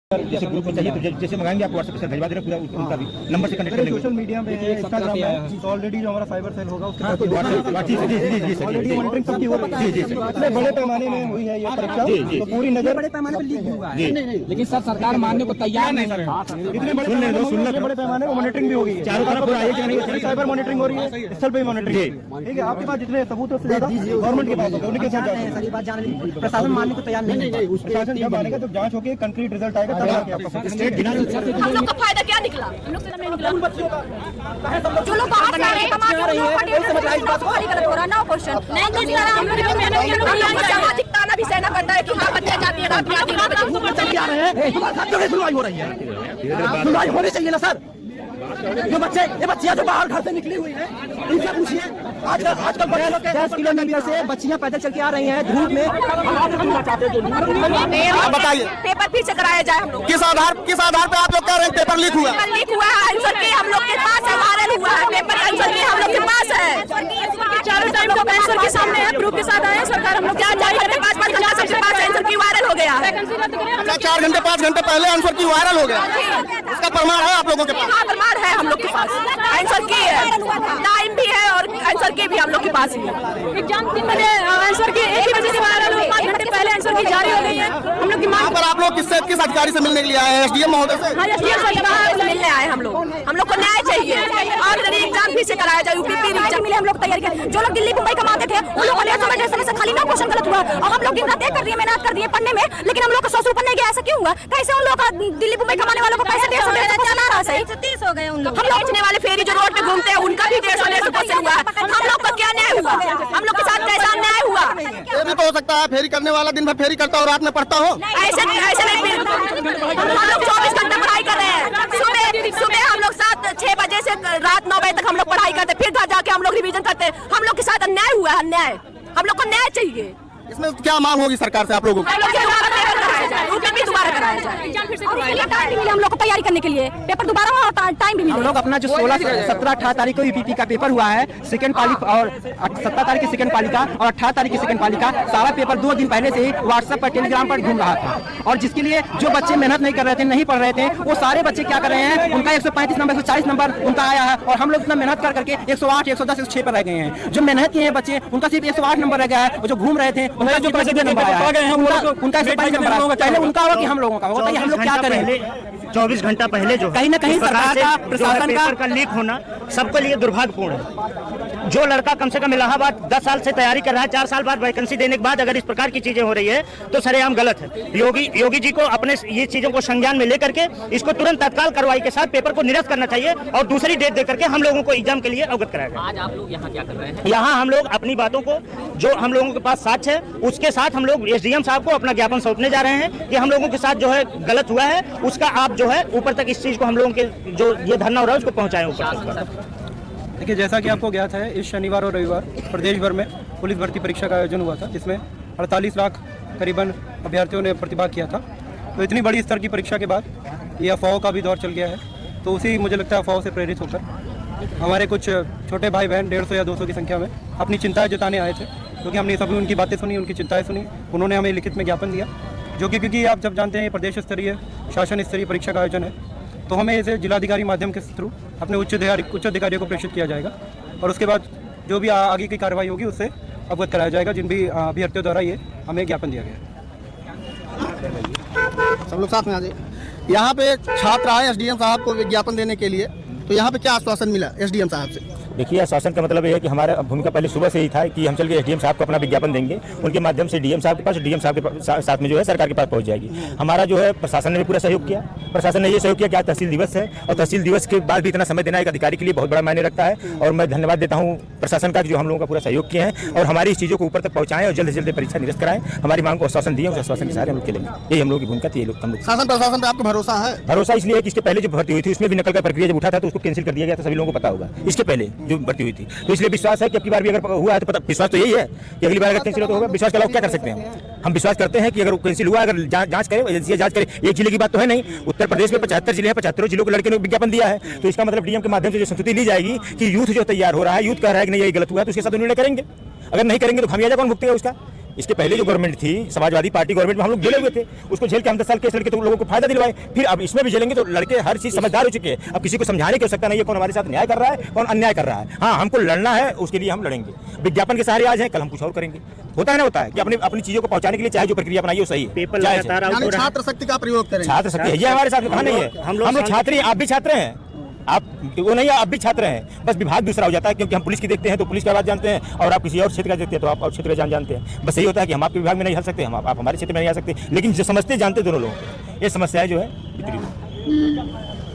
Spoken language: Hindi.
जैसे ग्रुप में चाहिए तो जैसे मंगाएंगे आप व्हाट्सएप से भिजवा दे रहे पूरा उनका भी नंबर से कनेक्ट करेंगे। सोशल मीडिया में इंस्टाग्राम में ऑलरेडी जो हमारा साइबर सेल होगा उसके ऑलरेडी मॉनिटरिंग सबकी हो रही है। इतने बड़े पैमाने में हुई है ये परीक्षा, तो पूरी नजर बड़े पैमाने पर लीक हुआ है। लेकिन सर सरकार मानने को तैयार नहीं है। इतने बड़े पैमाने पर मॉनिटरिंग भी होगी, चारों तरफ हो रहा है, साइबर मॉनिटरिंग हो रही है, स्थल पे मॉनिटरिंग। ठीक है, आपके पास जितने सबूत है ज्यादा गवर्नमेंट के पास होगा, उनके साथ प्रशासन मानने को तैयार नहीं है। प्रशासन जब मानेगा तो जांच होगी, कंक्रीट रिजल्ट आएगा तब आके आपका हम लोग का फायदा क्या निकला? हम लोग से नहीं निकला। जो लोग बाहर से आ रहे हैं कमा के वो गलत हो रहा है ना क्वेश्चन नहीं दिख रहा। हम लोग मेहनत सामाजिक ताना भी सहना पड़ता है कि हाँ बच्चे जाती है रात में आ रहे हैं, हमारे साथ जो सुनवाई हो रही है, सुनवाई होनी चाहिए ना सर। ये बच्चियां जो बाहर घर से निकली हुई है इनसे पूछिए। आजकल 10 किलोमीटर से बच्चियां पैदल चल के आ रही हैं धूप में। बताइए पेपर फिर से कराया जाए। हम लोग किस आधार पे आप लोग कह रहे हैं पेपर लीक हुआ? लीक हुआ है, आंसर की हम लोग के पास है, वायरल हुआ है पेपर, आंसर की हम लोग के पास है। चारों टाइम तो आंसर के सामने है, प्रूफ के साथ आए सरकार। हम लोग क्या जारी करें? 5 घंटा सबके पास आंसर की वायरल हो गया है। 4 घंटे 5 घंटे पहले आंसर की वायरल हो गया, उसका प्रमाण है आप लोगों के पास? हाँ प्रमाण है हम लोग के पास, आंसर की है, टाइम भी है और आंसर की भी हम लोग के पास ही है। एग्जाम 3 बजे आंसर की 1 ही बजे से वायरल हुआ, 5 घंटे पहले आंसर की जारी हो गई है। हम लोग की मांग पर आप लोग किस अधिकारी से मिलने के लिए आए हैं? एसडीएम महोदय से? हाँ एसडीएम से मिलने आए हम लोग को न्याय चाहिए और एग्जाम फिर से कराया जाए। यूपीपी एग्जाम मिले हम लोग तैयारी करें। जो लोग दिल्ली मुंबई कमाते थे उन लोगों ने समय से खाली ना क्वेश्चन गलत हुआ और हम लोग दिन रात कर दिए, मेहनत कर दिए पढ़ने में, लेकिन हम लोग को 100 ऊपर नहीं गया। ऐसा क्यों हुआ? कैसे उन लोग का दिल्ली मुंबई कमाने वालों को पैसे 150 चला रहा है? 30 हो गए उन लोग। हम लोग बेचने वाले फेरी जो रोड पे घूमते हैं उनका भी 150 क्वेश्चन हुआ। हम लोग को क्या न्याय हुआ? हम लोग के साथ कैसा न्याय हुआ? ये भी तो हो सकता है फेरी करने वाला दिन भर फेरी करता हो, रात में पढ़ता हो। ऐसे नहीं, हम लोग 24 घंटे पढ़ाई कर रहे हैं। सुबह हम लोग 6 बजे से रात 9 बजे तक हम लोग पढ़ाई करते, फिर घर जाके हम लोग रिवीजन करते। हम लोग के साथ अन्याय हुआ है, अन्याय। हम लोग को न्याय चाहिए। इसमें क्या मांग होगी सरकार से आप लोगों को? दोबारा कराया जाए, हम लोग को तैयारी करने के लिए पेपर दोबारा हो, टाइम भी मिले। हम लोग अपना जो 16, 17, 18 तारीख को यूपीपी का पेपर हुआ है, सेकंड पाली और 17 तारीख की सेकंड पाली का और 18 तारीख की सेकंड पाली का सारा पेपर 2 दिन पहले से ही व्हाट्सएप पर टेलीग्राम पर घूम रहा था। और जिसके लिए जो बच्चे मेहनत नहीं कर रहे थे, नहीं पढ़ रहे थे, वो सारे बच्चे क्या कर रहे हैं, उनका 135 नंबर 140 नंबर उनका आया है और हम लोग इतना मेहनत करके 108, 110, 106 पर रह गए हैं। जो मेहनत किए हैं बच्चे उनका सिर्फ 108 नंबर रह गया है। जो घूम रहे थे उनका जो नंबर आया है उनका 122 नंबर आया। पहले उनका होगा कि हम लोगों का होगा? हम लोग क्या करें? 24 घंटा पहले जो कहीं ना कहीं सरकार का प्रशासन का लीक होना सबके लिए दुर्भाग्यपूर्ण है। जो लड़का कम से कम इलाहाबाद 10 साल से तैयारी कर रहा है, 4 साल बाद वैकेंसी देने के बाद अगर इस प्रकार की चीजें हो रही है तो सरेआम गलत है। योगी जी को अपने ये चीजों को संज्ञान में लेकर के इसको तुरंत तत्काल कार्रवाई के साथ पेपर को निरस्त करना चाहिए और दूसरी डेट दे करके हम लोगों को एग्जाम के लिए अवगत कराया जाए। आज आप लोग यहाँ क्या कर रहे हैं? यहाँ हम लोग अपनी बातों को, जो हम लोगों के पास साक्ष्य है, उसके साथ हम लोग एसडीएम साहब को अपना ज्ञापन सौंपने जा रहे हैं कि हम लोगों के साथ जो है गलत हुआ है, उसका आप जो है ऊपर तक इस चीज को हम लोगों के जो ये धरना हो रहा है उसको पहुंचाएं ऊपर तक। देखिए, जैसा कि आपको ज्ञात है, इस शनिवार और रविवार प्रदेश भर में पुलिस भर्ती परीक्षा का आयोजन हुआ था, जिसमें 48 लाख करीबन अभ्यर्थियों ने प्रतिभाग किया था। तो इतनी बड़ी स्तर की परीक्षा के बाद ये अफवाहों का भी दौर चल गया है। तो उसी मुझे लगता है अफवाहों से प्रेरित होकर हमारे कुछ छोटे भाई बहन 150 या 200 की संख्या में अपनी चिंताएं जताने आए थे, क्योंकि हमने सभी उनकी बातें सुनी, उनकी चिंताएं सुनी। उन्होंने हमें लिखित में ज्ञापन दिया, जो कि क्योंकि आप जब जानते हैं प्रदेश स्तरीय शासन स्तरीय परीक्षा का आयोजन है, तो हमें इसे जिलाधिकारी माध्यम के थ्रू अपने उच्च अधिकारियों को प्रेषित किया जाएगा और उसके बाद जो भी आगे की कार्रवाई होगी उससे अवगत कराया जाएगा, जिन भी अभ्यर्थियों द्वारा ये हमें ज्ञापन दिया गया। सब लोग साथ में आ जाइए। यहाँ पे छात्र आए एसडीएम साहब को विज्ञापन देने के लिए, तो यहाँ पे क्या आश्वासन मिला एसडीएम साहब से? देखिए, आश्वासन का मतलब ये है कि हमारा भूमिका पहले सुबह से ही था कि हम चल के एसडीएम साहब को अपना विज्ञापन देंगे, उनके माध्यम से डीएम साहब के पास, डीएम साहब के साथ में जो है सरकार के पास पहुंच जाएगी। हमारा जो है प्रशासन ने भी पूरा सहयोग किया। प्रशासन ने ये सहयोग किया कि आज तहसील दिवस है और तहसील दिवस के बाद भी इतना समय देना एक अधिकारी के लिए बहुत बड़ा मायने रखता है और मैं धन्यवाद देता हूँ प्रशासन का जो हम लोगों का पूरा सहयोग किया है और हमारी इस चीज़ों को ऊपर तक पहुँचाएं और जल्द से जल्द परीक्षा निरस्त कराएं। हमारी मांग को आश्वासन दिए, उस आश्वासन के सहारे हम लोग चलेंगे। यही हम लोग की भूमिका थी। हम लोग शासन प्रशासन पर आपको भरोसा है? भरोसा इसलिए है कि इसके पहले जो भर्ती हुई थी उसमें भी नकल का प्रक्रिया जब उठा था तो उसको कैंसिल कर दिया गया था, सभी लोगों को पता होगा। इसके पहले जो भर्ती हुई थी, तो इसलिए विश्वास है कि अगली बार भी अगर हुआ है तो पता, विश्वास तो यही है कि अगली बार अगर कैंसिल हो तो होगा। विश्वास के अलावा क्या कर सकते हैं? हम विश्वास करते हैं कि अगर कैंसिल हुआ, अगर जांच करें, एजेंसी जांच करे। एक जिले की बात तो है नहीं, उत्तर प्रदेश में 75 जिले हैं, 75 जिलों को लड़के ने विज्ञापन दिया है। तो इसका मतलब डीएम के माध्यम से जो संस्तुति ली जाएगी कि यूथ जो तैयार हो रहा है, यूथ कह रहा है कि नहीं ये गलत हुआ है, तो उसके साथ निर्णय करेंगे। अगर नहीं करेंगे तो खामियाजा कौन भुगतेगा उसका? इसके पहले जो गवर्नमेंट थी समाजवादी पार्टी गवर्नमेंट में हम लोग जेले हुए थे, उसको झेल के हम 10 साल केस लड़के तो लोगों को फायदा दिलवाए, फिर अब इसमें भी झेलेंगे तो लड़के हर चीज समझदार हो चुके हैं। अब किसी को समझाने की आवश्यकता नहीं है कौन हमारे साथ न्याय कर रहा है कौन अन्याय कर रहा है। हाँ, हमको लड़ना है, उसके लिए हम लड़ेंगे। विज्ञापन के सहारे आज है, कल हम कुछ और करेंगे। होता है ना, होता है कि अपनी चीजों को पहुंचाने के लिए चाहे जो प्रक्रिया बनाइए वो सही है। पेपर जायज है। लगातार आउट हो यानी रहा है। छात्र शक्ति का प्रयोग करें। छात्र शक्ति है, ये हमारे साथ कहाँ नहीं है। हम हम लोग लोग छात्र हैं, आप भी छात्र हैं। आप वो नहीं है, आप भी छात्र हैं, बस विभाग दूसरा हो जाता है क्योंकि हम पुलिस की देखते हैं तो पुलिस की बात जानते हैं और आप किसी और क्षेत्र का देखते हैं तो आप और क्षेत्र का जानते हैं। बस यही होता है कि हम आपके विभाग में नहीं आ सकते, हम आप हमारे क्षेत्र में नहीं आ सकते, लेकिन जो समझते जानते दोनों लोग, ये समस्याएं जो है वितरित